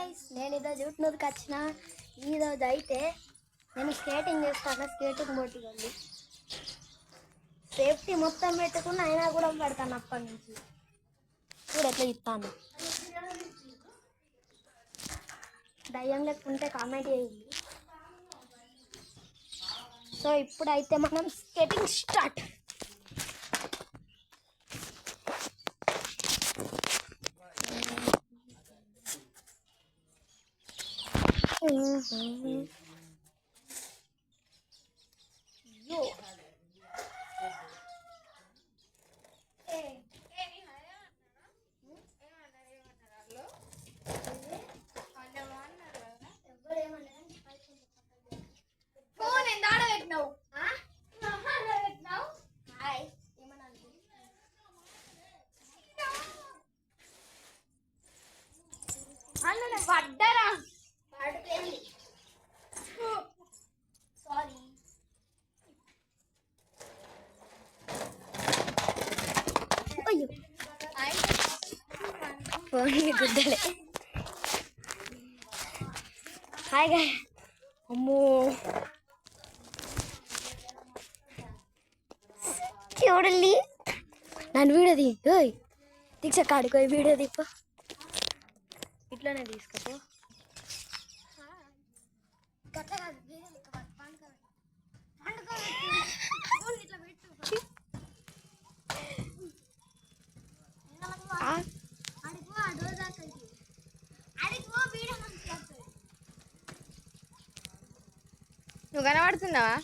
Guys, నేను ఈరోజు యూట్యూబ్కి వచ్చిన. ఈరోజు అయితే నేను స్కేటింగ్ చేస్తాను. స్కేటింగ్ పోటీగా ఉంది. సేఫ్టీ మొత్తం పెట్టుకుని అయినా కూడా పడతాను. అప్పటి నుంచి కూడా ఎట్లా ఇస్తాను. దయ్యం లేకుంటే కామెంట్ చేయండి. సో ఇప్పుడైతే మనం స్కేటింగ్ స్టార్ట్. పడ్డరా సారీ. అయ్యో గుద్దలే. Hi guy. అమ్మో చూడండి నన్ను వీడది. ఓయ్ దీక్ష కాడుకో వీడియో దీప ఇట్లానే తీసుకపో. నువ్వు కనబడుతున్నావా?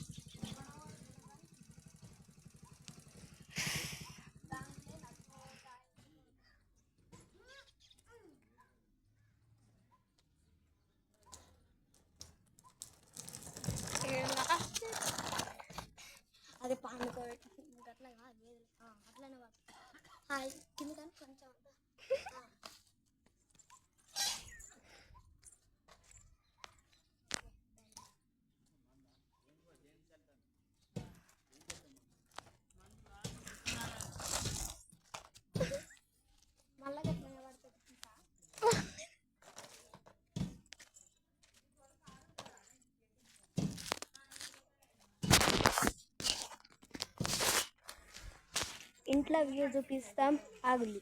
అదే పానుకో అట్లా కాదు, అట్లనే హాయ్ కింద కానీ కొంచెం మళ్ళా ఎట్లా పడుతుంది. ఇంట్లో వ్యూ చూపిస్తాం ఆగులి.